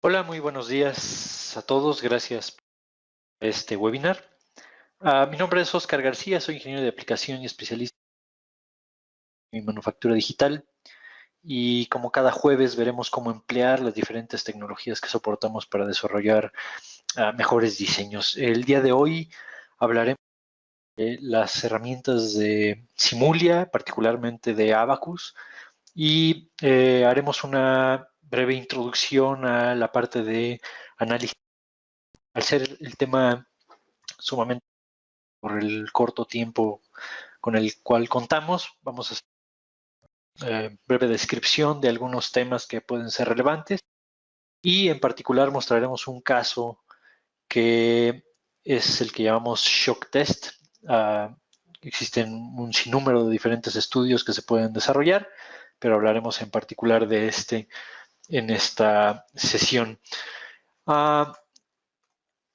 Hola, muy buenos días a todos. Gracias por este webinar. Mi nombre es Oscar García, soy ingeniero de aplicación y especialista en manufactura digital. Y como cada jueves veremos cómo emplear las diferentes tecnologías que soportamos para desarrollar mejores diseños. El día de hoy hablaremos de las herramientas de Simulia, particularmente de Abacus, y haremos una breve introducción a la parte de análisis. Al ser el tema sumamente por el corto tiempo con el cual contamos, vamos a hacer breve descripción de algunos temas que pueden ser relevantes y en particular mostraremos un caso que es el que llamamos shock test. Existen un sinnúmero de diferentes estudios que se pueden desarrollar, pero hablaremos en particular de este en esta sesión. Uh,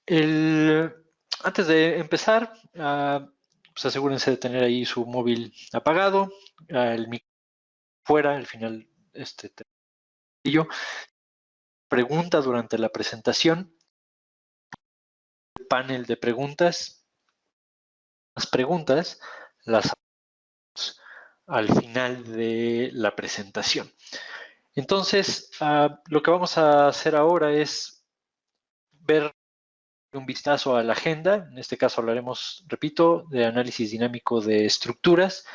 el, Antes de empezar, pues asegúrense de tener ahí su móvil apagado, el micro fuera, al final yo pregunta durante la presentación, el panel de preguntas, las preguntas las hacemos al final de la presentación. Entonces, lo que vamos a hacer ahora es ver un vistazo a la agenda. En este caso hablaremos, repito, de análisis dinámico de estructuras.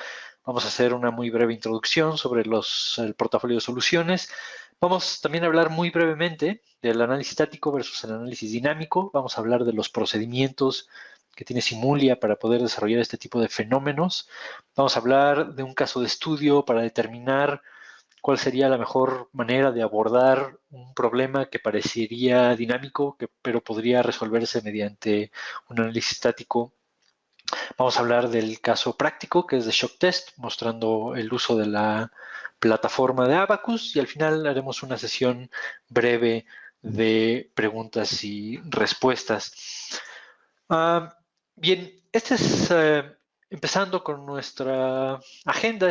Vamos a hacer una muy breve introducción sobre el portafolio de soluciones. Vamos también a hablar muy brevemente del análisis estático versus el análisis dinámico. Vamos a hablar de los procedimientos que tiene Simulia para poder desarrollar este tipo de fenómenos. Vamos a hablar de un caso de estudio para determinar cuál sería la mejor manera de abordar un problema que parecería dinámico, pero podría resolverse mediante un análisis estático. Vamos a hablar del caso práctico, que es de shock test, mostrando el uso de la plataforma de Abacus, y al final haremos una sesión breve de preguntas y respuestas. Bien, este es empezando con nuestra agenda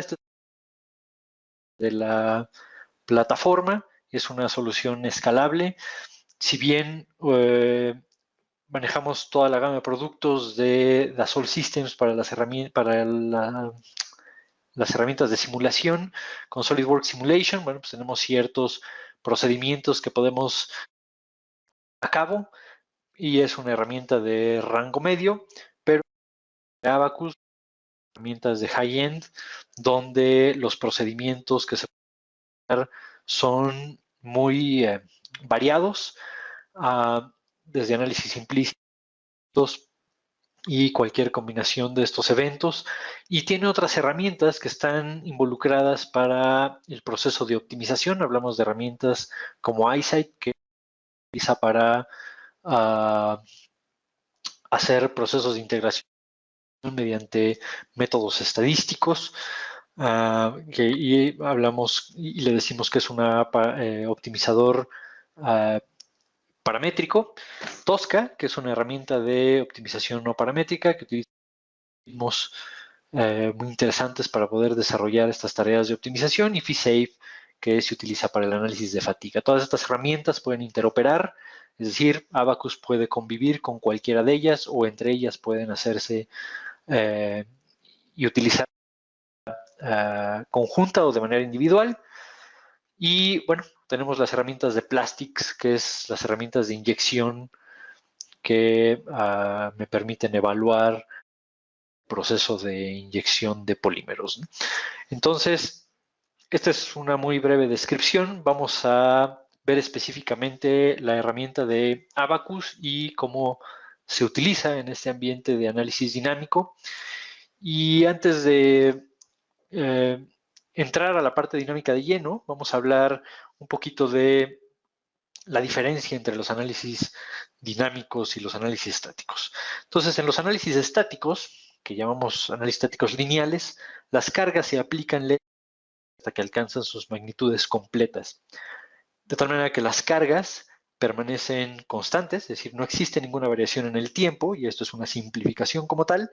de la plataforma. Es una solución escalable. Si bien manejamos toda la gama de productos de Dassault Systems para las herramientas de simulación con SolidWorks Simulation, bueno, pues tenemos ciertos procedimientos que podemos a cabo y es una herramienta de rango medio, pero Abacus, herramientas de high-end, donde los procedimientos que se pueden hacer son muy variados, desde análisis implícitos y cualquier combinación de estos eventos, y tiene otras herramientas que están involucradas para el proceso de optimización. Hablamos de herramientas como iSight, que utiliza para hacer procesos de integración mediante métodos estadísticos, y hablamos y le decimos que es un optimizador paramétrico. Tosca, que es una herramienta de optimización no paramétrica que utilizamos muy interesantes para poder desarrollar estas tareas de optimización, y FeeSafe, que se utiliza para el análisis de fatiga. Todas estas herramientas pueden interoperar, es decir, Abacus puede convivir con cualquiera de ellas o entre ellas pueden hacerse y utilizar conjunta o de manera individual. Y bueno, tenemos las herramientas de Plastics, que es las herramientas de inyección que me permiten evaluar el proceso de inyección de polímeros. Entonces, esta es una muy breve descripción. Vamos a ver específicamente la herramienta de Abacus y cómo se utiliza en este ambiente de análisis dinámico. Y antes de entrar a la parte dinámica de lleno, vamos a hablar un poquito de la diferencia entre los análisis dinámicos y los análisis estáticos. Entonces, en los análisis estáticos, que llamamos análisis estáticos lineales, las cargas se aplican hasta que alcanzan sus magnitudes completas. De tal manera que las cargas permanecen constantes, es decir, no existe ninguna variación en el tiempo, y esto es una simplificación como tal.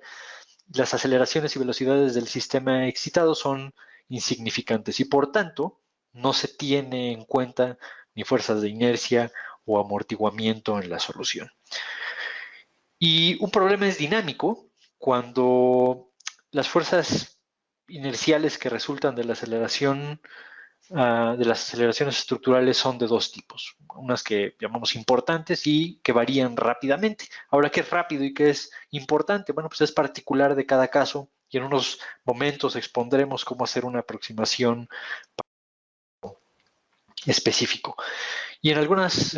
Las aceleraciones y velocidades del sistema excitado son insignificantes y por tanto no se tiene en cuenta ni fuerzas de inercia o amortiguamiento en la solución. Y un problema es dinámico cuando las fuerzas inerciales que resultan de la aceleración de las aceleraciones estructurales son de dos tipos, unas que llamamos importantes y que varían rápidamente. Ahora, ¿qué es rápido y qué es importante? Bueno, pues es particular de cada caso y en unos momentos expondremos cómo hacer una aproximación específico. Y en algunas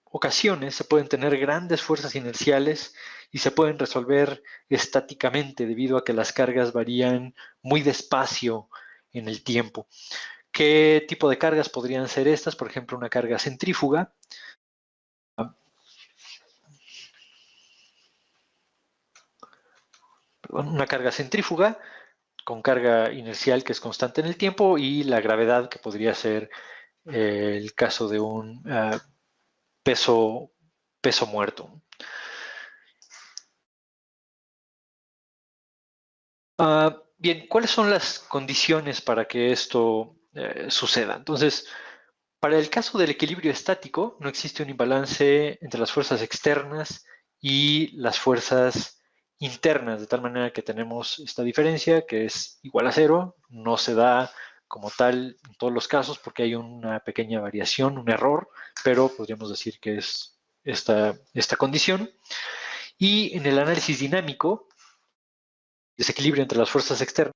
ocasiones se pueden tener grandes fuerzas inerciales y se pueden resolver estáticamente debido a que las cargas varían muy despacio en el tiempo. ¿Qué tipo de cargas podrían ser estas? Por ejemplo, una carga centrífuga. Una carga centrífuga con carga inercial que es constante en el tiempo y la gravedad que podría ser el caso de un peso muerto. Bien, ¿cuáles son las condiciones para que esto suceda? Entonces, para el caso del equilibrio estático, no existe un imbalance entre las fuerzas externas y las fuerzas internas, de tal manera que tenemos esta diferencia que es igual a cero, no se da como tal en todos los casos porque hay una pequeña variación, un error, pero podríamos decir que es esta condición. Y en el análisis dinámico, desequilibrio entre las fuerzas externas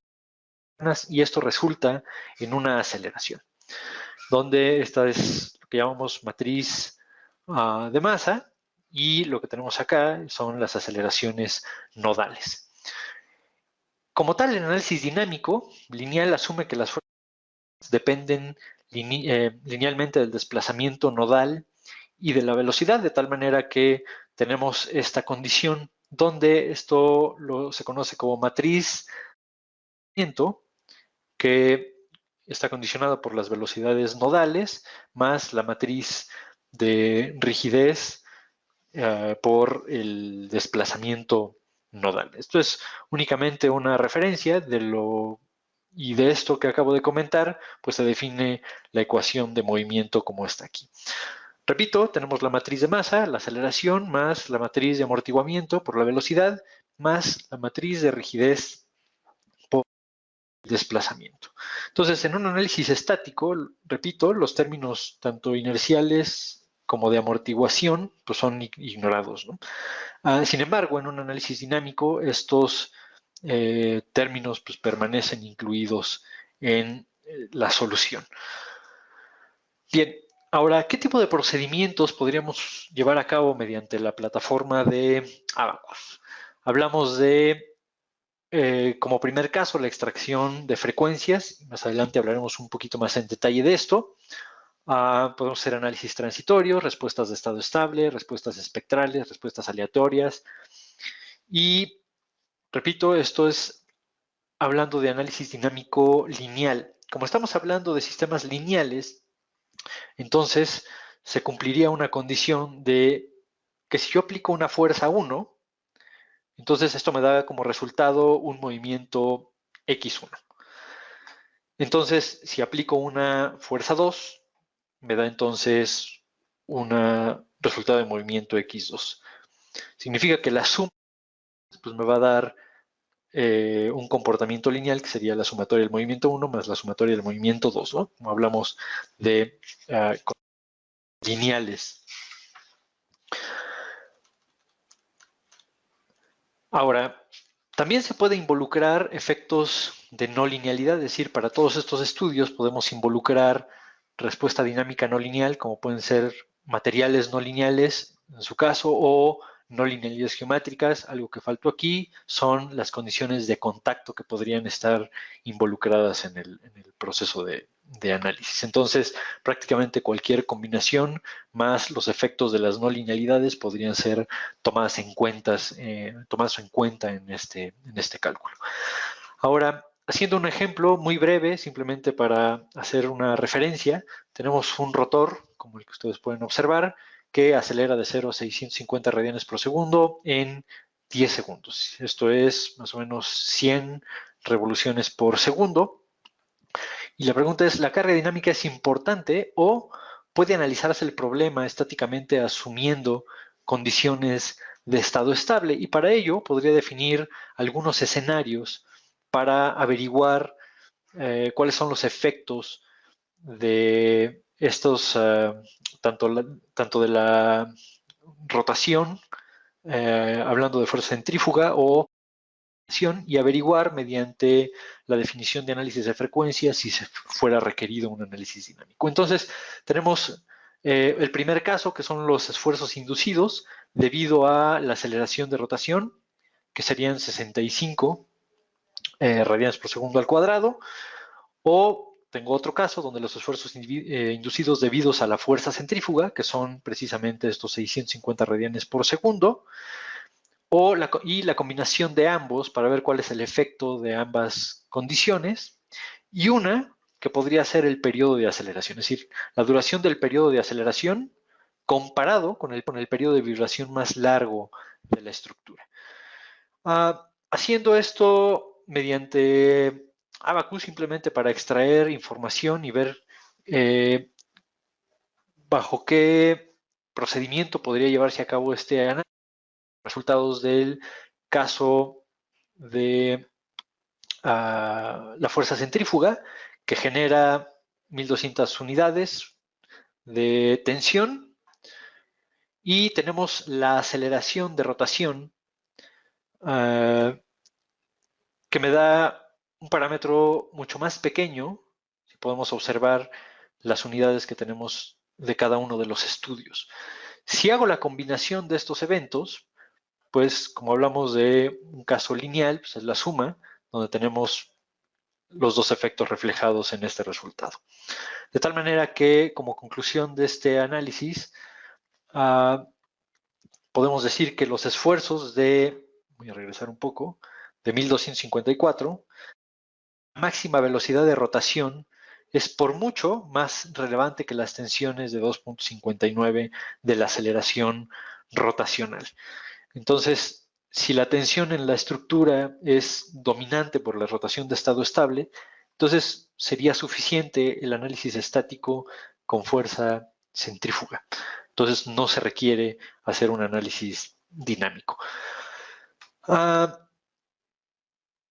y esto resulta en una aceleración, donde esta es lo que llamamos matriz de masa y lo que tenemos acá son las aceleraciones nodales. Como tal, el análisis dinámico lineal asume que las fuerzas dependen linealmente del desplazamiento nodal y de la velocidad, de tal manera que tenemos esta condición donde esto se conoce como matriz de movimiento, que está condicionado por las velocidades nodales más la matriz de rigidez por el desplazamiento nodal. Esto es únicamente una referencia y de esto que acabo de comentar, pues se define la ecuación de movimiento como está aquí. Repito, tenemos la matriz de masa, la aceleración, más la matriz de amortiguamiento por la velocidad, más la matriz de rigidez por el desplazamiento. Entonces, en un análisis estático, repito, los términos tanto inerciales como de amortiguación pues son ignorados, ¿no? Sin embargo, en un análisis dinámico, estos términos pues, permanecen incluidos en la solución. Bien, ahora, ¿qué tipo de procedimientos podríamos llevar a cabo mediante la plataforma de Abaqus? Hablamos de como primer caso, la extracción de frecuencias. Más adelante hablaremos un poquito más en detalle de esto. Podemos hacer análisis transitorios, respuestas de estado estable, respuestas espectrales, respuestas aleatorias. Y, repito, esto es hablando de análisis dinámico lineal. Como estamos hablando de sistemas lineales, entonces se cumpliría una condición de que si yo aplico una fuerza 1, entonces esto me da como resultado un movimiento x1. Entonces, si aplico una fuerza 2, me da entonces un resultado de movimiento x2. Significa que la suma pues, me va a dar un comportamiento lineal que sería la sumatoria del movimiento 1 más la sumatoria del movimiento 2, ¿no? Como hablamos de lineales. Ahora, también se puede involucrar efectos de no linealidad, es decir, para todos estos estudios podemos involucrar respuesta dinámica no lineal, como pueden ser materiales no lineales, en su caso, o no linealidades geométricas. Algo que faltó aquí son las condiciones de contacto que podrían estar involucradas en el proceso de análisis. Entonces, prácticamente cualquier combinación más los efectos de las no linealidades podrían ser tomadas en cuenta en este cálculo. Ahora, haciendo un ejemplo muy breve, simplemente para hacer una referencia, tenemos un rotor, como el que ustedes pueden observar, que acelera de 0 a 650 radianes por segundo en 10 segundos. Esto es más o menos 100 revoluciones por segundo. Y la pregunta es, ¿la carga dinámica es importante o puede analizarse el problema estáticamente asumiendo condiciones de estado estable, y para ello podría definir algunos escenarios para averiguar cuáles son los efectos de estos, tanto de la rotación, hablando de fuerza centrífuga, o y averiguar mediante la definición de análisis de frecuencia si se fuera requerido un análisis dinámico. Entonces, tenemos el primer caso, que son los esfuerzos inducidos debido a la aceleración de rotación, que serían 65 radianes por segundo al cuadrado, o tengo otro caso donde los esfuerzos inducidos debidos a la fuerza centrífuga, que son precisamente estos 650 radianes por segundo, y la combinación de ambos para ver cuál es el efecto de ambas condiciones, y una que podría ser el periodo de aceleración, es decir, la duración del periodo de aceleración comparado con el periodo de vibración más largo de la estructura. Haciendo esto mediante Abaqus, simplemente para extraer información y ver bajo qué procedimiento podría llevarse a cabo este análisis, resultados del caso de la fuerza centrífuga, que genera 1200 unidades de tensión, y tenemos la aceleración de rotación, que me da un parámetro mucho más pequeño, si podemos observar las unidades que tenemos de cada uno de los estudios. Si hago la combinación de estos eventos, pues como hablamos de un caso lineal, pues es la suma, donde tenemos los dos efectos reflejados en este resultado. De tal manera que, como conclusión de este análisis, podemos decir que los esfuerzos voy a regresar un poco, de 1254, máxima velocidad de rotación es por mucho más relevante que las tensiones de 2.59 de la aceleración rotacional. Entonces, si la tensión en la estructura es dominante por la rotación de estado estable, entonces sería suficiente el análisis estático con fuerza centrífuga. Entonces no se requiere hacer un análisis dinámico.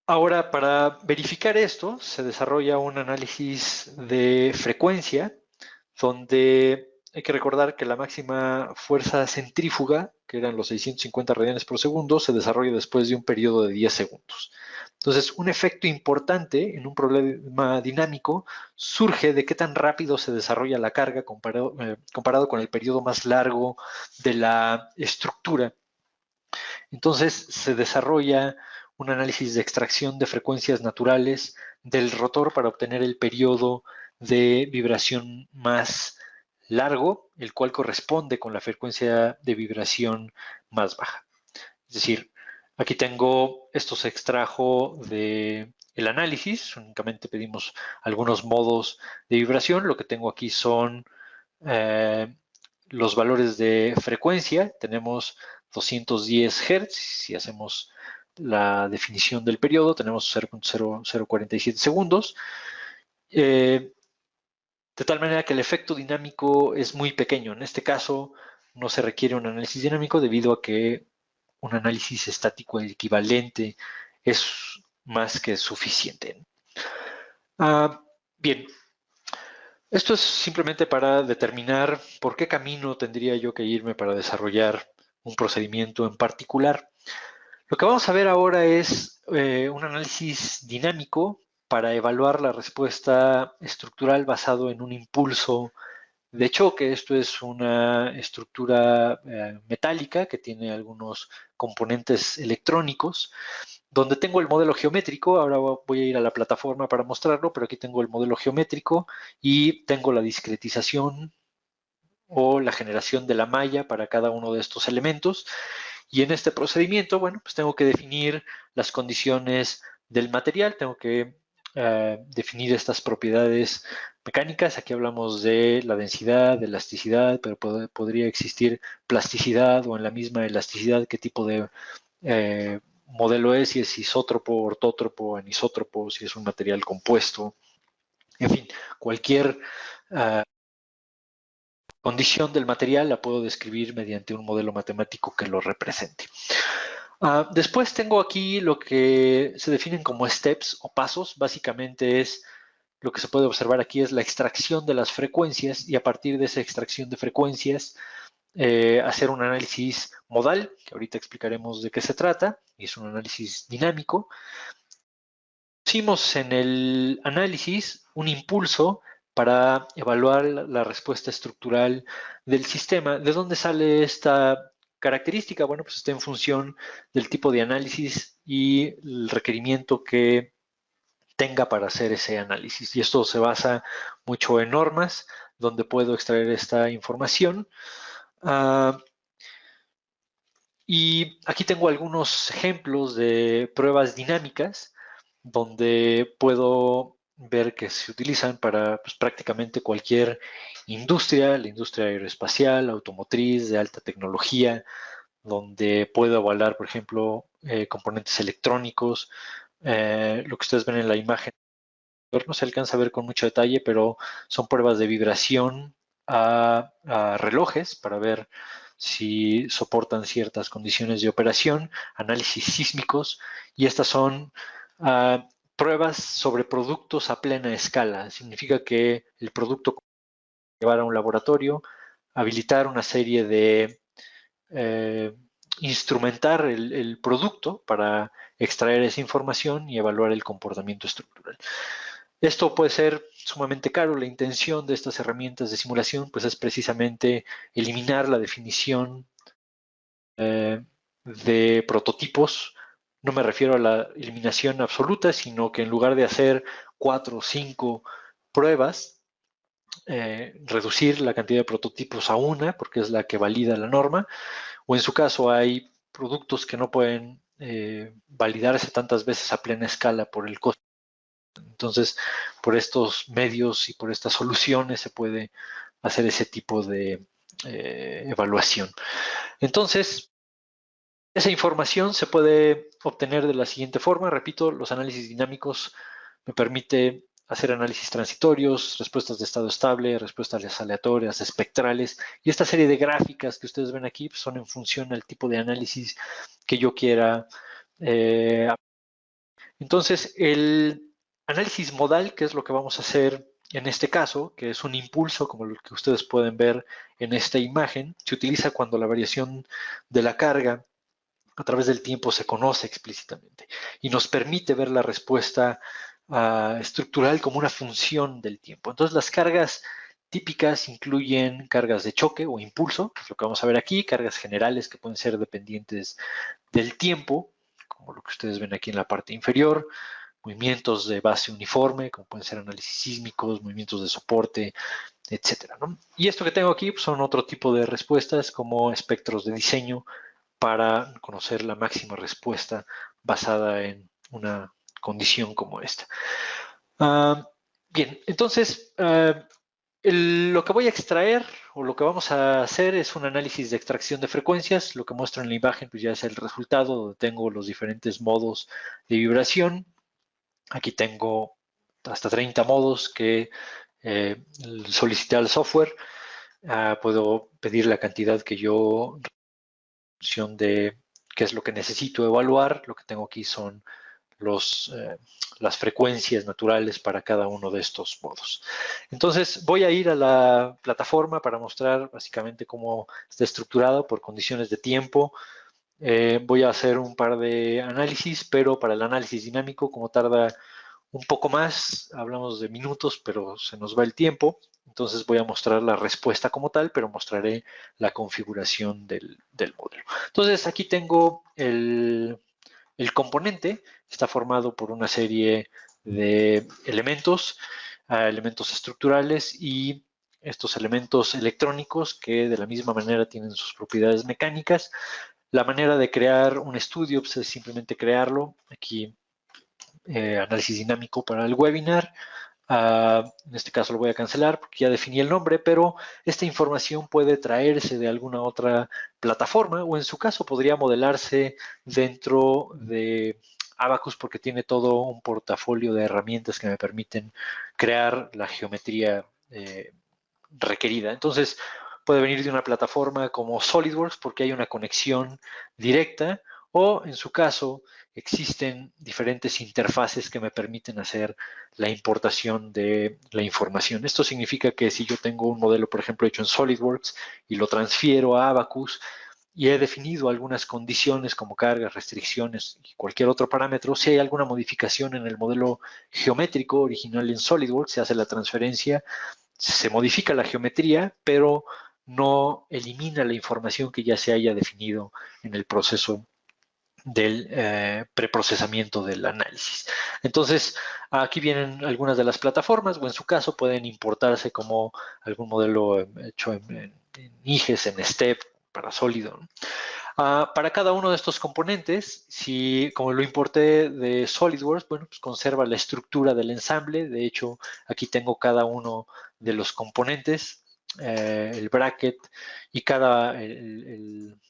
Ahora, para verificar esto, se desarrolla un análisis de frecuencia, donde hay que recordar que la máxima fuerza centrífuga, que eran los 650 radianes por segundo, se desarrolla después de un periodo de 10 segundos. Entonces, un efecto importante en un problema dinámico surge de qué tan rápido se desarrolla la carga comparado con el periodo más largo de la estructura. Entonces, se desarrolla un análisis de extracción de frecuencias naturales del rotor para obtener el periodo de vibración más largo, el cual corresponde con la frecuencia de vibración más baja. Es decir, aquí tengo, esto se extrajo del análisis, únicamente pedimos algunos modos de vibración. Lo que tengo aquí son los valores de frecuencia. Tenemos 210 Hz, si hacemos la definición del periodo, tenemos 0.0047 segundos. De tal manera que el efecto dinámico es muy pequeño. En este caso, no se requiere un análisis dinámico debido a que un análisis estático equivalente es más que suficiente. Bien, esto es simplemente para determinar por qué camino tendría yo que irme para desarrollar un procedimiento en particular. Lo que vamos a ver ahora es un análisis dinámico para evaluar la respuesta estructural basado en un impulso de choque. Esto es una estructura metálica que tiene algunos componentes electrónicos, donde tengo el modelo geométrico. Ahora voy a ir a la plataforma para mostrarlo, pero aquí tengo el modelo geométrico y tengo la discretización o la generación de la malla para cada uno de estos elementos. Y en este procedimiento, bueno, pues tengo que definir las condiciones del material, tengo que definir estas propiedades mecánicas. Aquí hablamos de la densidad, de elasticidad, pero podría existir plasticidad o en la misma elasticidad qué tipo de modelo es, si es isótropo, ortótropo, anisótropo, si es un material compuesto. En fin, cualquier condición del material la puedo describir mediante un modelo matemático que lo represente. Después tengo aquí lo que se definen como steps o pasos. Básicamente es lo que se puede observar aquí es la extracción de las frecuencias y a partir de esa extracción de frecuencias hacer un análisis modal, que ahorita explicaremos de qué se trata, y es un análisis dinámico. Pusimos en el análisis un impulso para evaluar la respuesta estructural del sistema. ¿De dónde sale esta característica? Bueno, pues está en función del tipo de análisis y el requerimiento que tenga para hacer ese análisis. Y esto se basa mucho en normas, donde puedo extraer esta información. Y aquí tengo algunos ejemplos de pruebas dinámicas donde puedo ver que se utilizan para pues, prácticamente cualquier industria, la industria aeroespacial, automotriz, de alta tecnología, donde puedo evaluar, por ejemplo, componentes electrónicos. Lo que ustedes ven en la imagen no se alcanza a ver con mucho detalle, pero son pruebas de vibración a relojes para ver si soportan ciertas condiciones de operación, análisis sísmicos, y estas son pruebas sobre productos a plena escala. Significa que el producto llevar a un laboratorio, habilitar una serie de instrumentar el producto para extraer esa información y evaluar el comportamiento estructural. Esto puede ser sumamente caro. La intención de estas herramientas de simulación pues, es precisamente eliminar la definición de prototipos. No me refiero a la eliminación absoluta, sino que en lugar de hacer 4 o 5 pruebas, reducir la cantidad de prototipos a una, porque es la que valida la norma, o en su caso hay productos que no pueden validarse tantas veces a plena escala por el costo. Entonces, por estos medios y por estas soluciones se puede hacer ese tipo de evaluación. Entonces, esa información se puede obtener de la siguiente forma. Repito, los análisis dinámicos me permite hacer análisis transitorios, respuestas de estado estable, respuestas aleatorias, espectrales, y esta serie de gráficas que ustedes ven aquí pues, son en función al tipo de análisis que yo quiera. Entonces, el análisis modal, que es lo que vamos a hacer en este caso, que es un impulso, como lo que ustedes pueden ver en esta imagen, se utiliza cuando la variación de la carga a través del tiempo se conoce explícitamente y nos permite ver la respuesta estructural como una función del tiempo. Entonces, las cargas típicas incluyen cargas de choque o impulso, que es lo que vamos a ver aquí, cargas generales que pueden ser dependientes del tiempo, como lo que ustedes ven aquí en la parte inferior, movimientos de base uniforme, como pueden ser análisis sísmicos, movimientos de soporte, etcétera, ¿no? Y esto que tengo aquí pues, son otro tipo de respuestas como espectros de diseño para conocer la máxima respuesta basada en una condición como esta. Bien, entonces lo que voy a extraer o lo que vamos a hacer es un análisis de extracción de frecuencias. Lo que muestro en la imagen pues ya es el resultado donde tengo los diferentes modos de vibración. Aquí tengo hasta 30 modos que solicité al software. Puedo pedir la cantidad que yo función de qué es lo que necesito evaluar. Lo que tengo aquí son las frecuencias naturales para cada uno de estos modos. Entonces voy a ir a la plataforma para mostrar básicamente cómo está estructurado por condiciones de tiempo. Voy a hacer un par de análisis, pero para el análisis dinámico, como tarda un poco más, hablamos de minutos, pero se nos va el tiempo. Entonces voy a mostrar la respuesta como tal, pero mostraré la configuración del modelo. Entonces aquí tengo el componente, está formado por una serie de elementos, elementos estructurales y estos elementos electrónicos que de la misma manera tienen sus propiedades mecánicas. La manera de crear un estudio pues, es simplemente crearlo. Aquí análisis dinámico para el webinar. En este caso lo voy a cancelar porque ya definí el nombre, pero esta información puede traerse de alguna otra plataforma o en su caso podría modelarse dentro de Abacus porque tiene todo un portafolio de herramientas que me permiten crear la geometría requerida. Entonces, puede venir de una plataforma como SolidWorks porque hay una conexión directa, o en su caso existen diferentes interfaces que me permiten hacer la importación de la información. Esto significa que si yo tengo un modelo, por ejemplo, hecho en SolidWorks y lo transfiero a Abaqus y he definido algunas condiciones como cargas, restricciones y cualquier otro parámetro, si hay alguna modificación en el modelo geométrico original en SolidWorks, se hace la transferencia, se modifica la geometría, pero no elimina la información que ya se haya definido en el proceso del preprocesamiento del análisis. Entonces, aquí vienen algunas de las plataformas, o en su caso pueden importarse como algún modelo hecho en IGES, en STEP, para sólido, ¿no? Para cada uno de estos componentes, si como lo importé de SolidWorks, bueno, pues conserva la estructura del ensamble. De hecho, aquí tengo cada uno de los componentes, el bracket y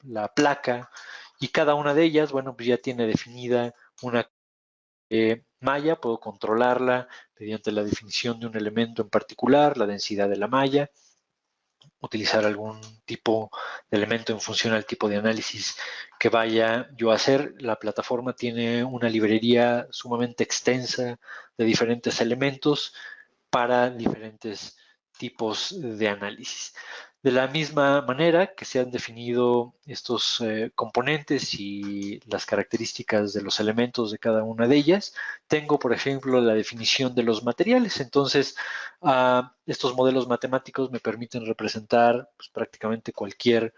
la placa, y cada una de ellas, bueno, pues ya tiene definida una malla. Puedo controlarla mediante la definición de un elemento en particular, la densidad de la malla, utilizar algún tipo de elemento en función al tipo de análisis que vaya yo a hacer. La plataforma tiene una librería sumamente extensa de diferentes elementos para diferentes tipos de análisis. De la misma manera que se han definido estos componentes y las características de los elementos de cada una de ellas, tengo, por ejemplo, la definición de los materiales. Entonces, estos modelos matemáticos me permiten representar pues, prácticamente cualquier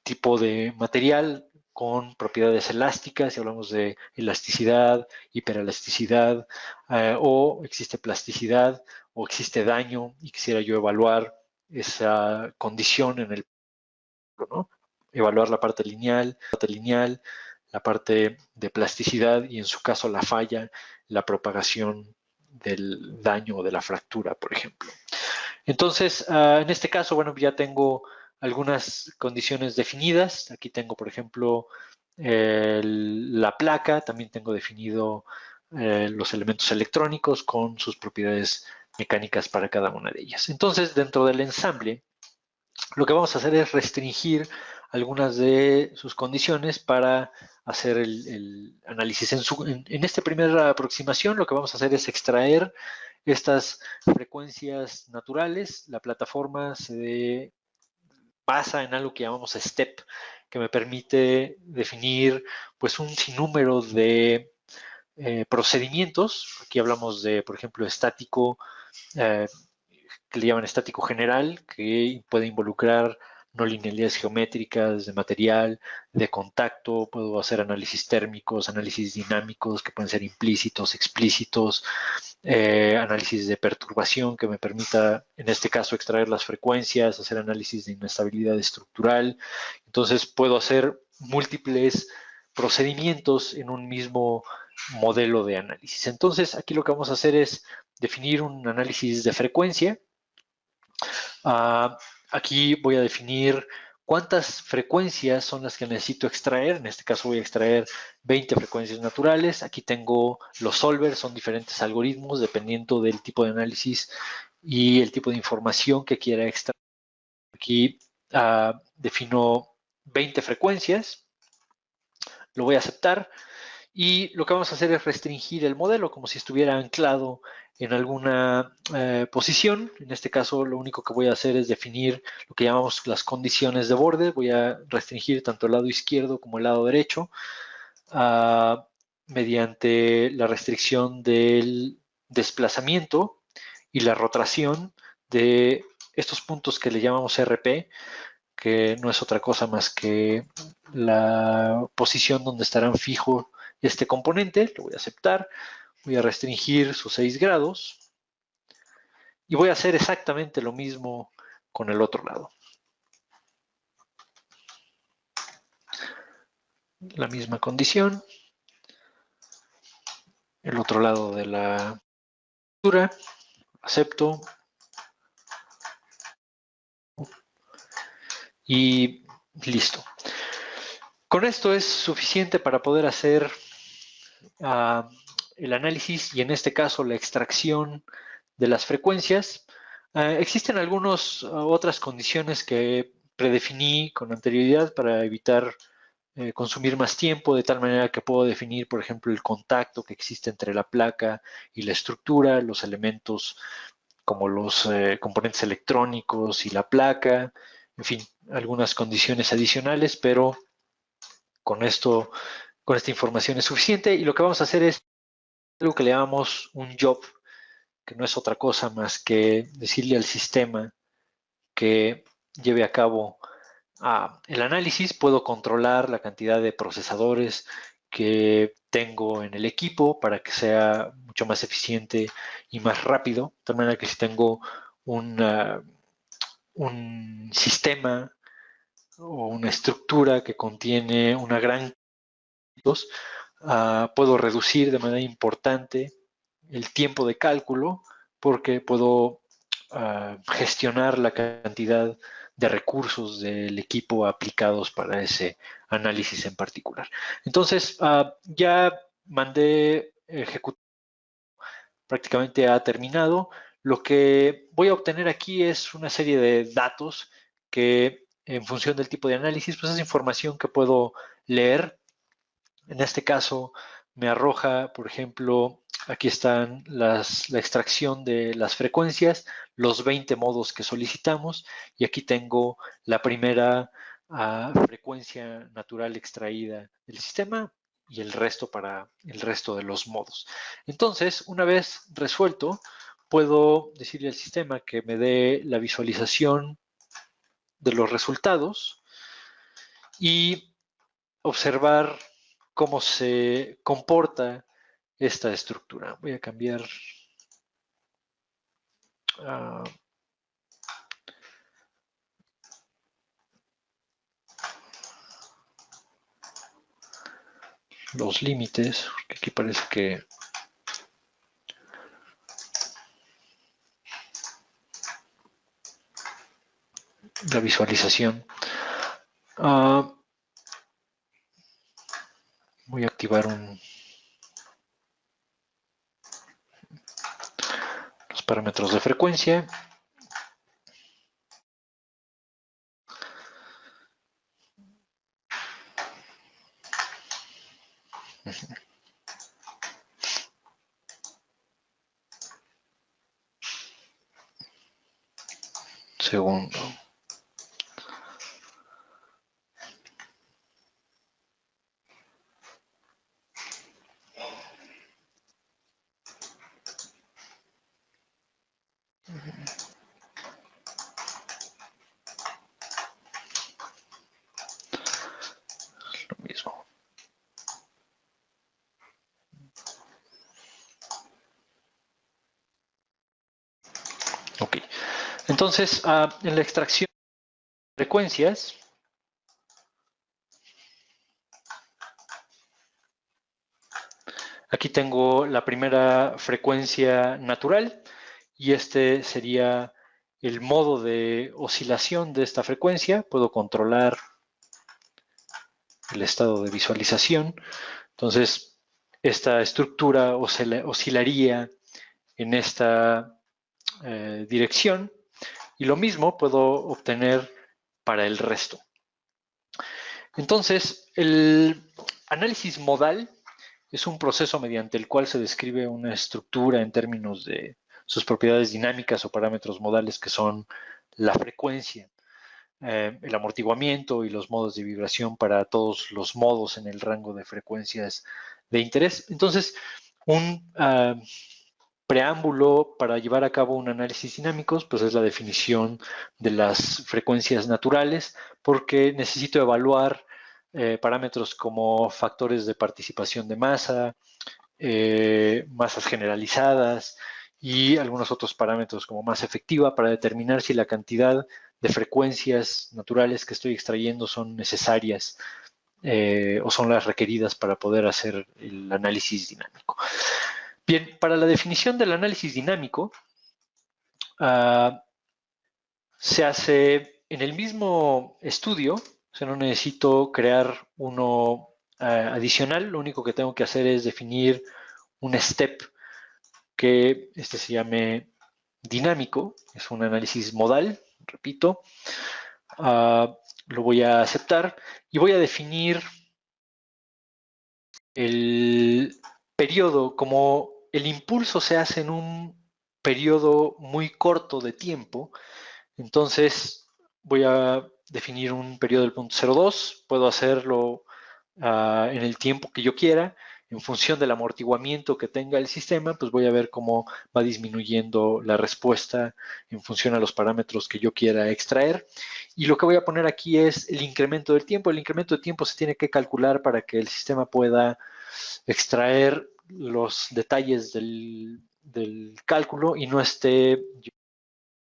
tipo de material con propiedades elásticas, si hablamos de elasticidad, hiperelasticidad, o existe plasticidad, o existe daño, y quisiera yo evaluar esa condición en el, ¿no? Evaluar la parte lineal, la parte de plasticidad y en su caso la falla, la propagación del daño o de la fractura, por ejemplo. Entonces, en este caso, bueno, ya tengo algunas condiciones definidas. Aquí tengo, por ejemplo, la placa, también tengo definido los elementos electrónicos con sus propiedades mecánicas para cada una de ellas. Entonces, dentro del ensamble, lo que vamos a hacer es restringir algunas de sus condiciones para hacer el análisis. En esta primera aproximación, lo que vamos a hacer es extraer estas frecuencias naturales. La plataforma se basa en algo que llamamos STEP, que me permite definir pues un sinnúmero de procedimientos. Aquí hablamos de, por ejemplo, estático, que le llaman estático general, que puede involucrar no linealidades geométricas, de material, de contacto. Puedo hacer análisis térmicos, análisis dinámicos que pueden ser implícitos, explícitos, análisis de perturbación que me permita, en este caso, extraer las frecuencias, hacer análisis de inestabilidad estructural. Entonces puedo hacer múltiples procedimientos en un mismo modelo de análisis. Entonces aquí lo que vamos a hacer es definir un análisis de frecuencia. Aquí voy a definir cuántas frecuencias son las que necesito extraer. En este caso voy a extraer 20 frecuencias naturales. Aquí tengo los solvers, son diferentes algoritmos dependiendo del tipo de análisis y el tipo de información que quiera extraer. Aquí defino 20 frecuencias, lo voy a aceptar. Y lo que vamos a hacer es restringir el modelo como si estuviera anclado en alguna posición. En este caso, lo único que voy a hacer es definir lo que llamamos las condiciones de borde. Voy a restringir tanto el lado izquierdo como el lado derecho mediante la restricción del desplazamiento y la rotación de estos puntos que le llamamos RP, que no es otra cosa más que la posición donde estarán fijos este componente. Lo voy a aceptar, voy a restringir sus 6 grados y voy a hacer exactamente lo mismo con el otro lado. La misma condición, el otro lado de la estructura, acepto y listo. Con esto es suficiente para poder hacer el análisis y en este caso la extracción de las frecuencias. Existen algunas otras condiciones que predefiní con anterioridad para evitar consumir más tiempo, de tal manera que puedo definir, por ejemplo, el contacto que existe entre la placa y la estructura, los elementos como los componentes electrónicos y la placa, en fin, algunas condiciones adicionales, pero con esto, con esta información es suficiente. Y lo que vamos a hacer es algo que le llamamos un job, que no es otra cosa más que decirle al sistema que lleve a cabo el análisis. Puedo controlar la cantidad de procesadores que tengo en el equipo para que sea mucho más eficiente y más rápido. De tal manera que si tengo un sistema o una estructura que contiene una gran puedo reducir de manera importante el tiempo de cálculo porque puedo gestionar la cantidad de recursos del equipo aplicados para ese análisis en particular. Entonces, ya mandé ejecutar, prácticamente ha terminado. Lo que voy a obtener aquí es una serie de datos que, en función del tipo de análisis, pues es información que puedo leer. En este caso me arroja, por ejemplo, aquí están la extracción de las frecuencias, los 20 modos que solicitamos, y aquí tengo la primera frecuencia natural extraída del sistema y el resto para el resto de los modos. Entonces, una vez resuelto, puedo decirle al sistema que me dé la visualización de los resultados y observar cómo se comporta esta estructura. Voy a cambiar los límites, porque aquí parece que la visualización. Voy a activar los parámetros de frecuencia. Segundo. Lo mismo. Ok. Entonces, en la extracción de frecuencias, aquí tengo la primera frecuencia natural y este sería el modo de oscilación de esta frecuencia. Puedo controlar el estado de visualización. Entonces, esta estructura oscilaría en esta dirección y lo mismo puedo obtener para el resto. Entonces, el análisis modal es un proceso mediante el cual se describe una estructura en términos de sus propiedades dinámicas o parámetros modales, que son la frecuencia, el amortiguamiento y los modos de vibración para todos los modos en el rango de frecuencias de interés. Entonces, un preámbulo para llevar a cabo un análisis dinámico, pues es la definición de las frecuencias naturales, porque necesito evaluar parámetros como factores de participación de masa, masas generalizadas y algunos otros parámetros como masa efectiva para determinar si la cantidad de frecuencias naturales que estoy extrayendo son necesarias o son las requeridas para poder hacer el análisis dinámico. Bien, para la definición del análisis dinámico, se hace en el mismo estudio, o sea, no necesito crear uno adicional, lo único que tengo que hacer es definir un step que se llame dinámico, es un análisis modal, repito. Lo voy a aceptar y voy a definir el periodo. Como el impulso se hace en un periodo muy corto de tiempo, entonces voy a definir un periodo del punto 0,2. Puedo hacerlo en el tiempo que yo quiera. En función del amortiguamiento que tenga el sistema, pues voy a ver cómo va disminuyendo la respuesta en función a los parámetros que yo quiera extraer. Y lo que voy a poner aquí es el incremento del tiempo. El incremento de tiempo se tiene que calcular para que el sistema pueda extraer los detalles del cálculo y no esté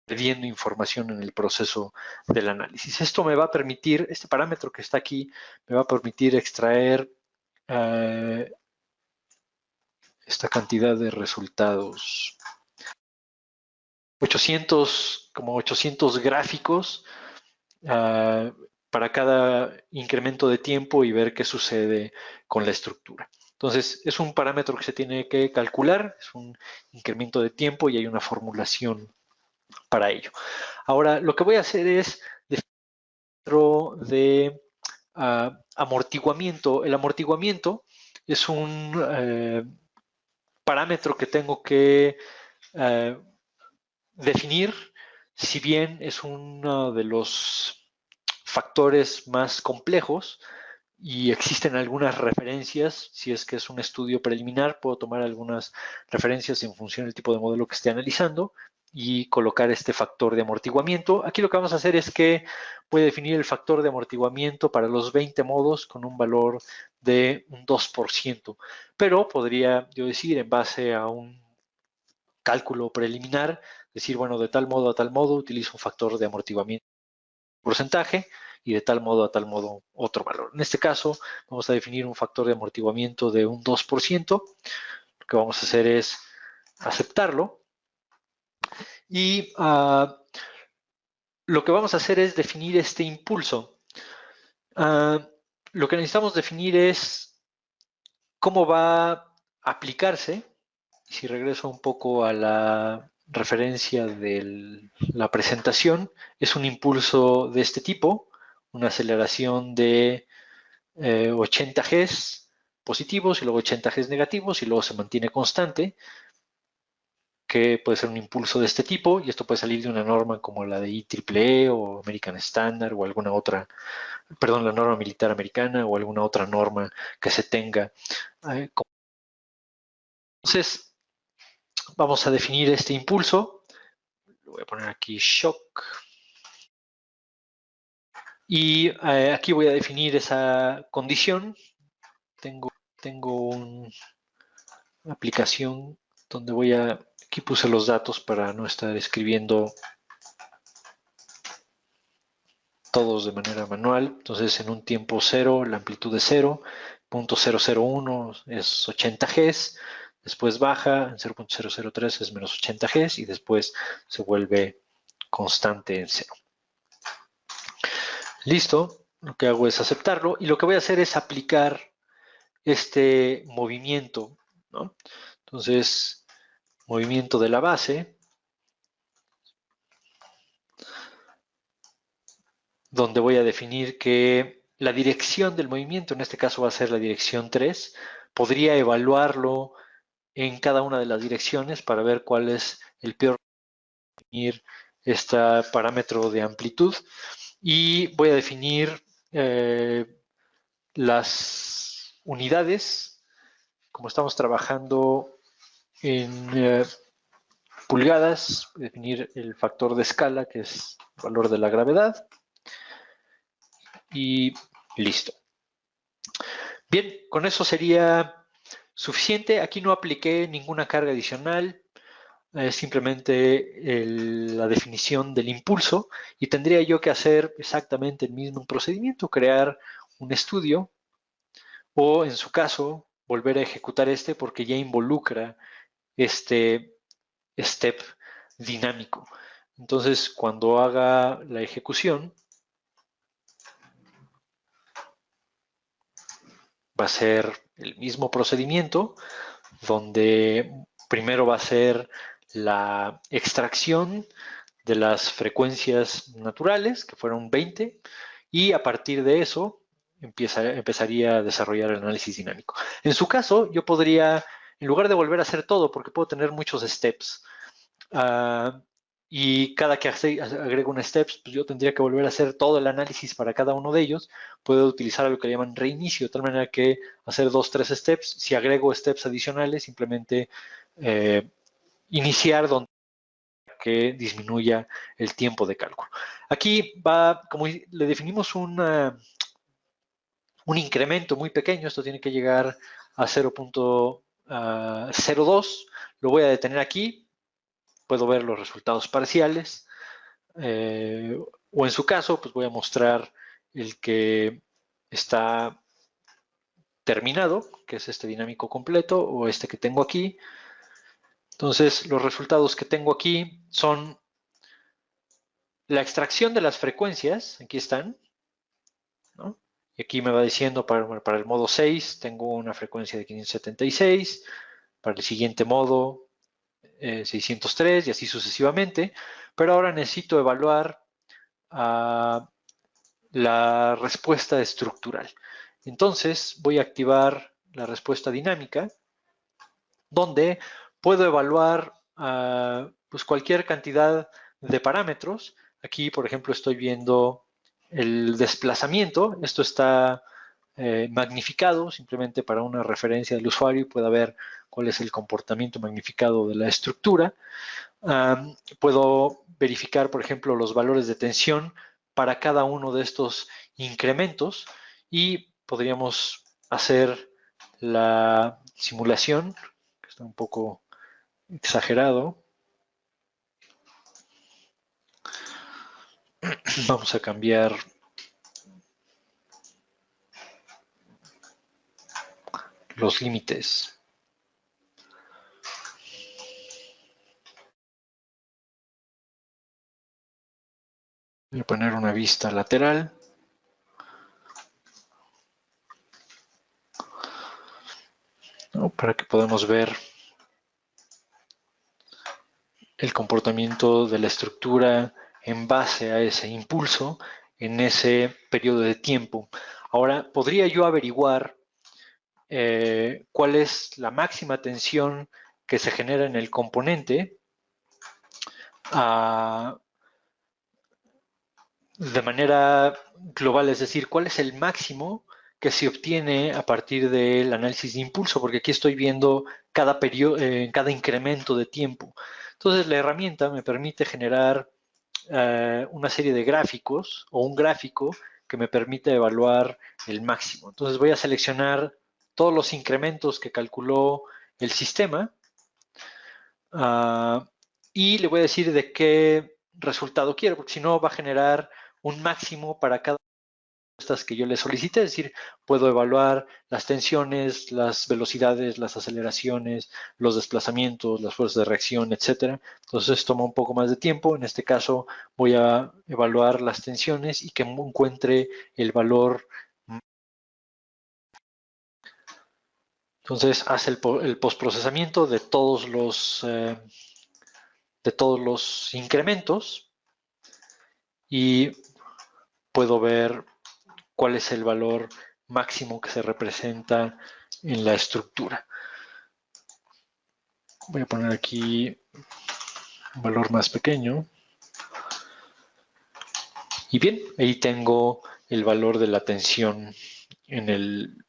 perdiendo información en el proceso del análisis. Esto me va a permitir, este parámetro que está aquí, me va a permitir extraer esta cantidad de resultados. 800 gráficos para cada incremento de tiempo y ver qué sucede con la estructura. Entonces, es un parámetro que se tiene que calcular, es un incremento de tiempo y hay una formulación para ello. Ahora, lo que voy a hacer es definir de amortiguamiento. El amortiguamiento es un parámetro que tengo que definir, si bien es uno de los factores más complejos y existen algunas referencias. Si es que es un estudio preliminar, puedo tomar algunas referencias en función del tipo de modelo que esté analizando y colocar este factor de amortiguamiento. Aquí lo que vamos a hacer es que voy a definir el factor de amortiguamiento para los 20 modos con un valor de un 2%, pero podría yo decir, en base a un cálculo preliminar, decir, bueno, de tal modo a tal modo utilizo un factor de amortiguamiento porcentaje y de tal modo a tal modo otro valor. En este caso vamos a definir un factor de amortiguamiento de un 2%. Lo que vamos a hacer es aceptarlo y lo que vamos a hacer es definir este impulso. Lo que necesitamos definir es cómo va a aplicarse. Si regreso un poco a la referencia de la presentación, es un impulso de este tipo, una aceleración de 80 Gs positivos y luego 80 Gs negativos y luego se mantiene constante, que puede ser un impulso de este tipo y esto puede salir de una norma como la de IEEE o American Standard o alguna otra, perdón, la norma militar americana o alguna otra norma que se tenga. Entonces, vamos a definir este impulso. Lo voy a poner aquí shock. Y aquí voy a definir esa condición. Tengo una aplicación donde voy a, aquí puse los datos para no estar escribiendo todos de manera manual. Entonces, en un tiempo 0, la amplitud es 0, 0.001 es 80 Gs, después baja, en 0.003 es menos 80 Gs y después se vuelve constante en 0. Listo, lo que hago es aceptarlo y lo que voy a hacer es aplicar este movimiento, ¿no? Entonces, movimiento de la base, donde voy a definir que la dirección del movimiento, en este caso va a ser la dirección 3, podría evaluarlo en cada una de las direcciones para ver cuál es el peor definir este parámetro de amplitud y voy a definir las unidades, como estamos trabajando en pulgadas, definir el factor de escala que es el valor de la gravedad y listo. Bien, con eso sería suficiente. Aquí no apliqué ninguna carga adicional, simplemente la definición del impulso y tendría yo que hacer exactamente el mismo procedimiento, crear un estudio o en su caso volver a ejecutar este porque ya involucra este step dinámico. Entonces, cuando haga la ejecución, va a ser el mismo procedimiento donde primero va a ser la extracción de las frecuencias naturales, que fueron 20, y a partir de eso empezaría a desarrollar el análisis dinámico. En su caso, yo podría, en lugar de volver a hacer todo, porque puedo tener muchos steps, y cada que agrego un steps, pues yo tendría que volver a hacer todo el análisis para cada uno de ellos. Puedo utilizar lo que llaman reinicio, de tal manera que hacer 2, 3 steps. Si agrego steps adicionales, simplemente iniciar donde que disminuya el tiempo de cálculo. Aquí va, como le definimos un incremento muy pequeño, esto tiene que llegar a 0.02, lo voy a detener aquí, puedo ver los resultados parciales, o en su caso, pues voy a mostrar el que está terminado, que es este dinámico completo, o este que tengo aquí. Entonces, los resultados que tengo aquí son la extracción de las frecuencias, aquí están, ¿no? Y aquí me va diciendo para el modo 6 tengo una frecuencia de 576, para el siguiente modo 603 y así sucesivamente, pero ahora necesito evaluar la respuesta estructural. Entonces voy a activar la respuesta dinámica, donde puedo evaluar pues cualquier cantidad de parámetros. Aquí, por ejemplo, estoy viendo el desplazamiento. Esto está magnificado simplemente para una referencia del usuario y pueda ver cuál es el comportamiento magnificado de la estructura. Puedo verificar, por ejemplo, los valores de tensión para cada uno de estos incrementos y podríamos hacer la simulación, que está un poco exagerado. Vamos a cambiar los límites. Voy a poner una vista lateral. ¿No? Para que podamos ver el comportamiento de la estructura en base a ese impulso en ese periodo de tiempo. Ahora, podría yo averiguar cuál es la máxima tensión que se genera en el componente de manera global, es decir, cuál es el máximo que se obtiene a partir del análisis de impulso, porque aquí estoy viendo cada incremento de tiempo. Entonces, la herramienta me permite generar una serie de gráficos o un gráfico que me permite evaluar el máximo. Entonces, voy a seleccionar todos los incrementos que calculó el sistema y le voy a decir de qué resultado quiero, porque si no va a generar un máximo para cada una de estas que yo le solicité, es decir, puedo evaluar las tensiones, las velocidades, las aceleraciones, los desplazamientos, las fuerzas de reacción, etc. Entonces toma un poco más de tiempo. En este caso voy a evaluar las tensiones y que encuentre el valor. Entonces hace el postprocesamiento de todos los incrementos y puedo ver cuál es el valor máximo que se representa en la estructura. Voy a poner aquí un valor más pequeño. Y bien, ahí tengo el valor de la tensión en el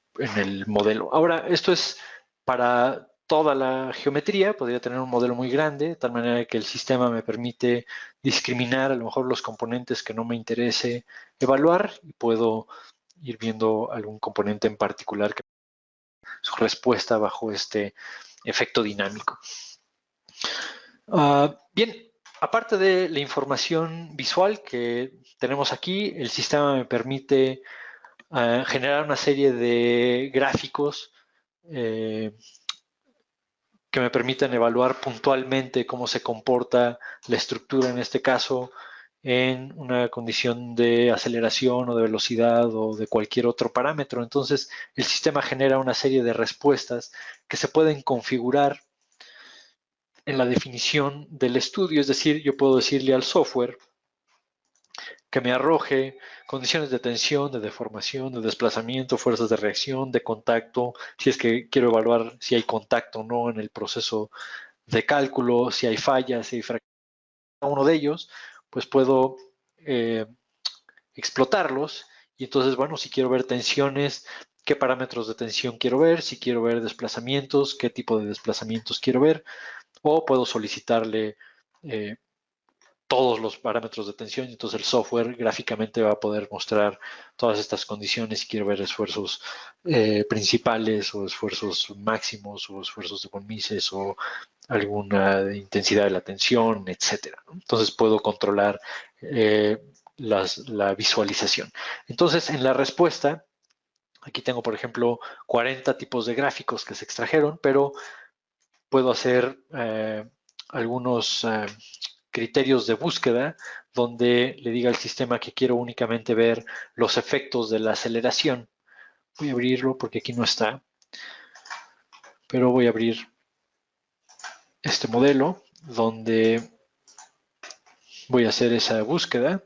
modelo. Ahora, esto es para toda la geometría. Podría tener un modelo muy grande, de tal manera que el sistema me permite discriminar a lo mejor los componentes que no me interese evaluar y puedo ir viendo algún componente en particular que su respuesta bajo este efecto dinámico. Bien, aparte de la información visual que tenemos aquí, el sistema me permite generar una serie de gráficos que me permiten evaluar puntualmente cómo se comporta la estructura, en este caso, en una condición de aceleración o de velocidad o de cualquier otro parámetro. Entonces, el sistema genera una serie de respuestas que se pueden configurar en la definición del estudio, es decir, yo puedo decirle al software que me arroje condiciones de tensión, de deformación, de desplazamiento, fuerzas de reacción, de contacto, si es que quiero evaluar si hay contacto o no en el proceso de cálculo, si hay fallas, si hay fracturas, uno de ellos, pues puedo explotarlos y entonces, bueno, si quiero ver tensiones, qué parámetros de tensión quiero ver, si quiero ver desplazamientos, qué tipo de desplazamientos quiero ver, o puedo solicitarle todos los parámetros de tensión y entonces el software gráficamente va a poder mostrar todas estas condiciones si quiero ver esfuerzos principales o esfuerzos máximos o esfuerzos de von Mises o alguna intensidad de la tensión, etcétera. Entonces puedo controlar la visualización. Entonces en la respuesta, aquí tengo por ejemplo 40 tipos de gráficos que se extrajeron, pero puedo hacer algunos criterios de búsqueda donde le diga al sistema que quiero únicamente ver los efectos de la aceleración. Voy a abrirlo porque aquí no está, pero voy a abrir este modelo donde voy a hacer esa búsqueda.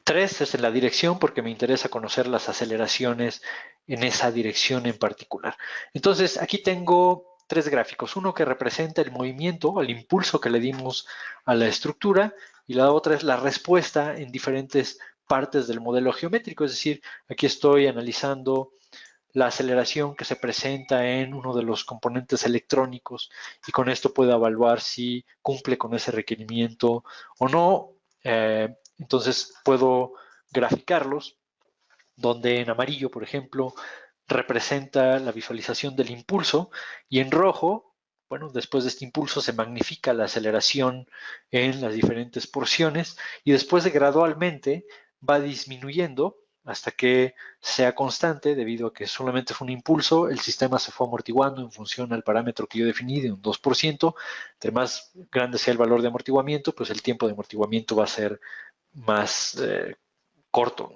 3 es en la dirección porque me interesa conocer las aceleraciones en esa dirección en particular. Entonces, aquí tengo 3 gráficos. Uno que representa el movimiento, el impulso que le dimos a la estructura, y la otra es la respuesta en diferentes partes del modelo geométrico. Es decir, aquí estoy analizando la aceleración que se presenta en uno de los componentes electrónicos y con esto puedo evaluar si cumple con ese requerimiento o no. Entonces puedo graficarlos, donde en amarillo, por ejemplo, representa la visualización del impulso y en rojo, bueno, después de este impulso se magnifica la aceleración en las diferentes porciones y después de gradualmente va disminuyendo hasta que sea constante, debido a que solamente fue un impulso, el sistema se fue amortiguando en función al parámetro que yo definí de un 2%. Entre más grande sea el valor de amortiguamiento, pues el tiempo de amortiguamiento va a ser más corto.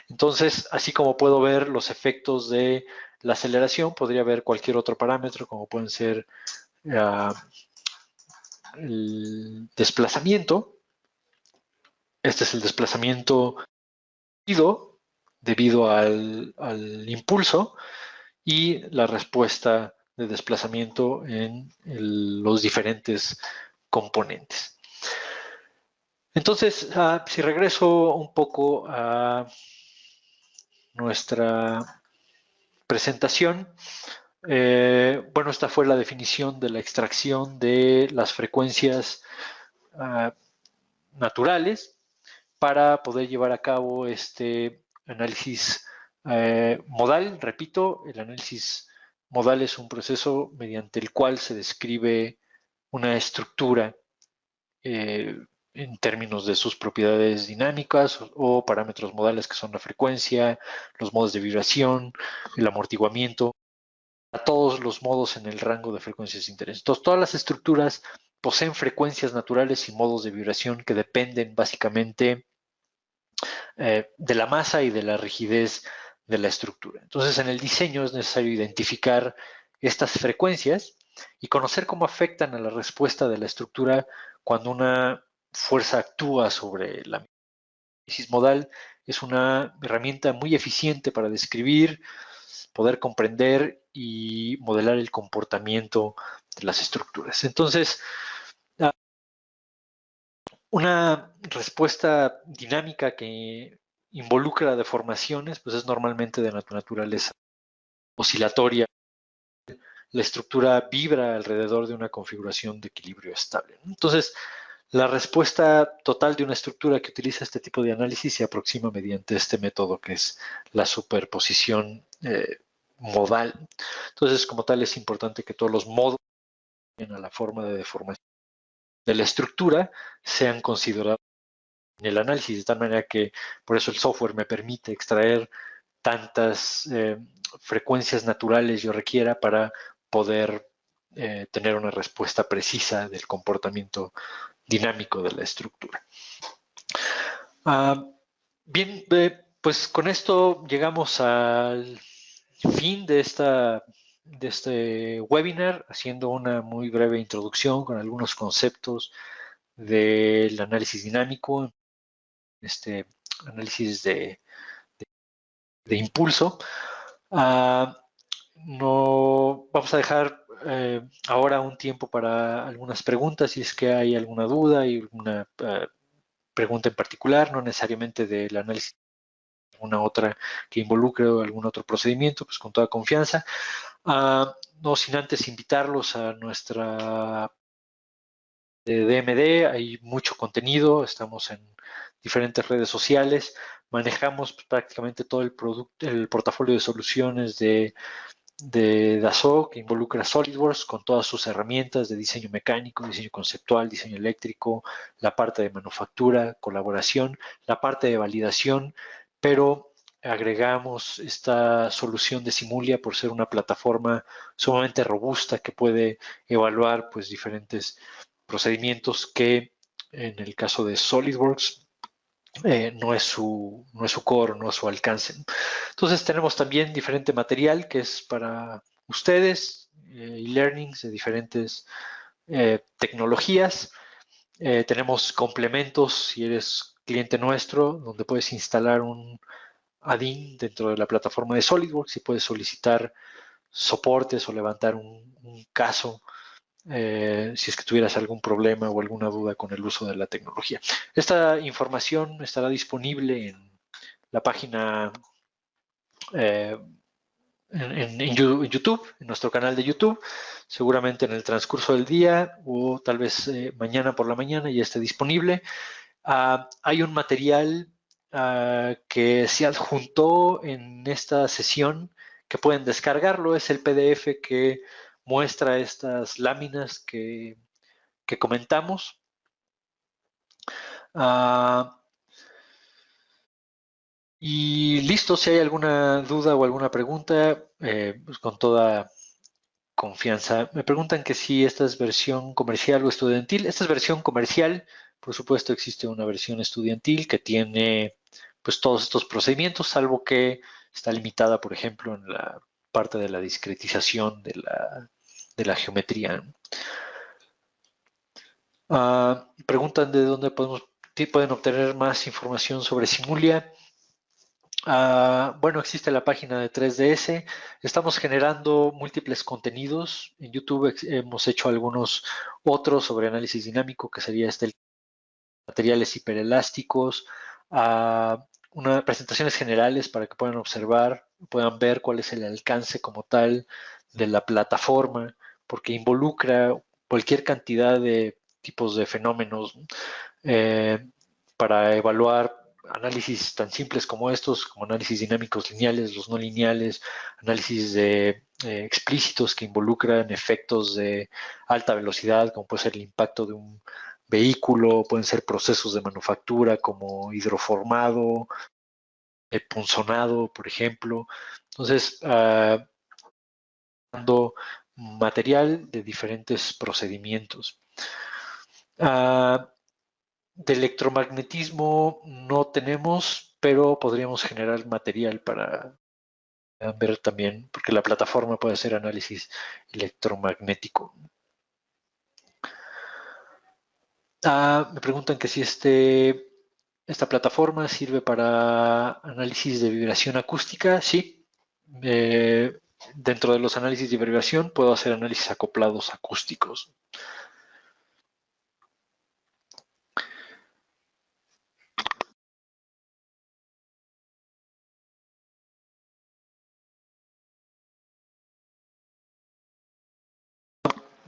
Entonces, así como puedo ver los efectos de la aceleración, podría ver cualquier otro parámetro, como pueden ser el desplazamiento. Este es el desplazamiento debido al impulso y la respuesta de desplazamiento en los diferentes componentes. Entonces, si regreso un poco a nuestra presentación, bueno, esta fue la definición de la extracción de las frecuencias naturales para poder llevar a cabo este análisis modal. Repito, el análisis modal es un proceso mediante el cual se describe una estructura en términos de sus propiedades dinámicas o parámetros modales que son la frecuencia, los modos de vibración, el amortiguamiento, a todos los modos en el rango de frecuencias de interés. Entonces, todas las estructuras poseen frecuencias naturales y modos de vibración que dependen básicamente de la masa y de la rigidez de la estructura. Entonces, en el diseño es necesario identificar estas frecuencias y conocer cómo afectan a la respuesta de la estructura cuando una fuerza actúa sobre la misma. El análisis modal es una herramienta muy eficiente para describir, poder comprender y modelar el comportamiento de las estructuras. Entonces, una respuesta dinámica que involucra deformaciones, pues es normalmente de naturaleza oscilatoria. La estructura vibra alrededor de una configuración de equilibrio estable. Entonces, la respuesta total de una estructura que utiliza este tipo de análisis se aproxima mediante este método que es la superposición modal. Entonces, como tal, es importante que todos los modos a la forma de deformación de la estructura sean considerados en el análisis, de tal manera que por eso el software me permite extraer tantas frecuencias naturales yo requiera para poder tener una respuesta precisa del comportamiento dinámico de la estructura. Bien, pues con esto llegamos al fin de esta webinar, haciendo una muy breve introducción con algunos conceptos del análisis dinámico, análisis de impulso. No, vamos a dejar ahora un tiempo para algunas preguntas, si es que hay alguna duda y alguna pregunta en particular, no necesariamente del análisis, alguna otra que involucre algún otro procedimiento, pues con toda confianza. No sin antes invitarlos a nuestra DMD, hay mucho contenido, estamos en diferentes redes sociales, manejamos pues, prácticamente todo el portafolio de soluciones de Dassault, que involucra SolidWorks con todas sus herramientas de diseño mecánico, diseño conceptual, diseño eléctrico, la parte de manufactura, colaboración, la parte de validación, pero agregamos esta solución de Simulia por ser una plataforma sumamente robusta que puede evaluar pues diferentes procedimientos que en el caso de SolidWorks no es su core, no es su alcance. Entonces tenemos también diferente material que es para ustedes, e-learnings de diferentes tecnologías. Tenemos complementos si eres cliente nuestro, donde puedes instalar un add-in dentro de la plataforma de SolidWorks y puedes solicitar soportes o levantar un caso si es que tuvieras algún problema o alguna duda con el uso de la tecnología. Esta información estará disponible en la página en YouTube, en nuestro canal de YouTube, seguramente en el transcurso del día o tal vez mañana por la mañana ya esté disponible. Hay un material que se adjuntó en esta sesión que pueden descargarlo, es el PDF que muestra estas láminas que comentamos. Y listo, si hay alguna duda o alguna pregunta, pues con toda confianza. Me preguntan que si esta es versión comercial o estudiantil. Esta es versión comercial, por supuesto existe una versión estudiantil que tiene pues todos estos procedimientos, salvo que está limitada, por ejemplo, en la parte de la discretización de la geometría. Preguntan de dónde pueden obtener más información sobre Simulia. Bueno, existe la página de 3DS. Estamos generando múltiples contenidos. En YouTube hemos hecho algunos otros sobre análisis dinámico, que sería materiales hiperelásticos, presentaciones generales para que puedan observar, puedan ver cuál es el alcance como tal de la plataforma, porque involucra cualquier cantidad de tipos de fenómenos para evaluar análisis tan simples como estos, como análisis dinámicos lineales, los no lineales, análisis de explícitos que involucran efectos de alta velocidad, como puede ser el impacto de un vehículo, pueden ser procesos de manufactura como hidroformado, punzonado, por ejemplo. Entonces, dando material de diferentes procedimientos. De electromagnetismo no tenemos, pero podríamos generar material para ver también, porque la plataforma puede hacer análisis electromagnético. Me preguntan que si esta plataforma sirve para análisis de vibración acústica. Sí. Dentro de los análisis de vibración puedo hacer análisis acoplados acústicos.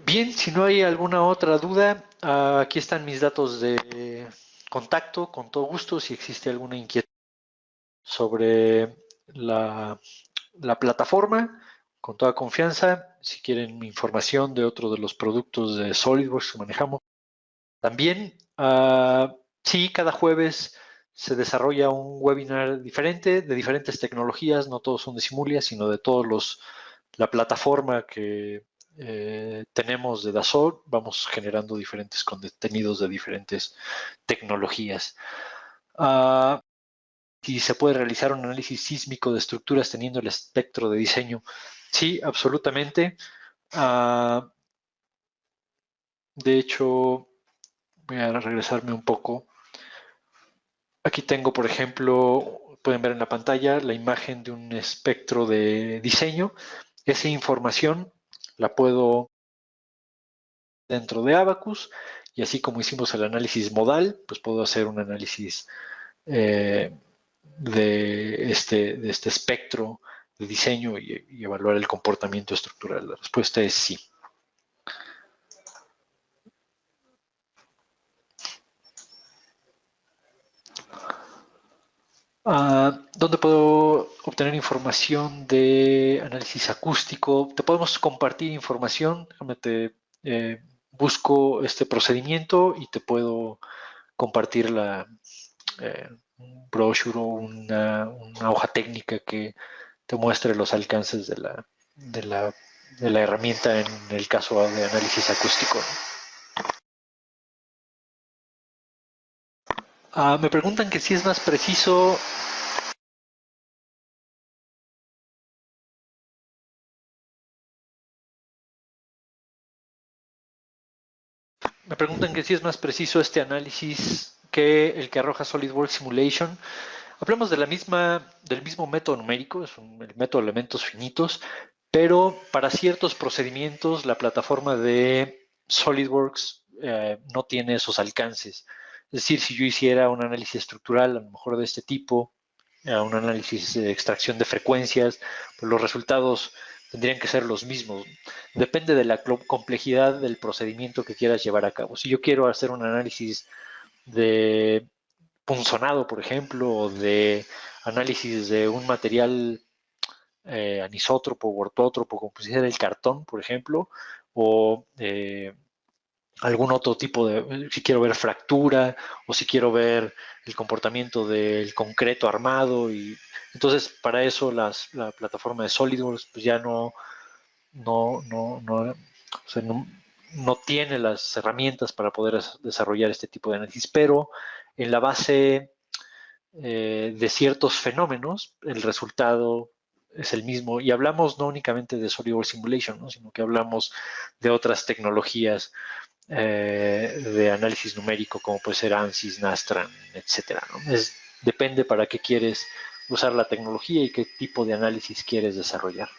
Bien, si no hay alguna otra duda, aquí están mis datos de contacto, con todo gusto, si existe alguna inquietud sobre la plataforma, con toda confianza, si quieren información de otro de los productos de SolidWorks que manejamos. También, sí, cada jueves se desarrolla un webinar diferente, de diferentes tecnologías, no todos son de Simulia, sino de todos la plataforma que tenemos de Dassault, vamos generando diferentes contenidos de diferentes tecnologías. Si se puede realizar un análisis sísmico de estructuras teniendo el espectro de diseño. Sí, absolutamente. De hecho, voy a regresarme un poco. Aquí tengo, por ejemplo, pueden ver en la pantalla la imagen de un espectro de diseño. Esa información la puedo dentro de Abacus y así como hicimos el análisis modal, pues puedo hacer un análisis eh, de este espectro de diseño y evaluar el comportamiento estructural. La respuesta es sí. ¿Dónde puedo obtener información de análisis acústico? Te podemos compartir información. Déjame busco este procedimiento y te puedo compartir un brochure o una hoja técnica que te muestre los alcances de la, de la herramienta en el caso de análisis acústico. Me preguntan que si es más preciso. Me preguntan que si es más preciso este análisis que el que arroja SolidWorks Simulation. Hablamos del mismo método numérico, es el método de elementos finitos, pero para ciertos procedimientos la plataforma de SolidWorks no tiene esos alcances. Es decir, si yo hiciera un análisis estructural, a lo mejor de este tipo, un análisis de extracción de frecuencias, pues los resultados tendrían que ser los mismos. Depende de la complejidad del procedimiento que quieras llevar a cabo. Si yo quiero hacer un análisis de punzonado, por ejemplo, o de análisis de un material anisótropo o ortótropo, como pudiera ser el cartón, por ejemplo, o algún otro tipo de, si quiero ver fractura o si quiero ver el comportamiento del concreto armado y entonces para eso la plataforma de SolidWorks pues ya o sea, no tiene las herramientas para poder desarrollar este tipo de análisis, pero en la base de ciertos fenómenos el resultado es el mismo y hablamos no únicamente de SolidWorks Simulation, ¿no? Sino que hablamos de otras tecnologías de análisis numérico como puede ser ANSYS, Nastran, etcétera, ¿no? Depende para qué quieres usar la tecnología y qué tipo de análisis quieres desarrollar.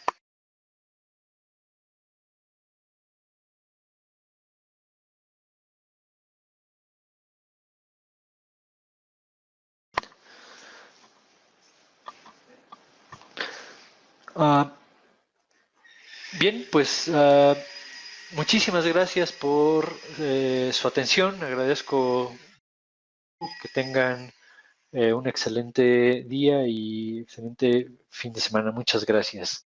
Uh, bien, pues muchísimas gracias por su atención. Agradezco que tengan un excelente día y excelente fin de semana. Muchas gracias.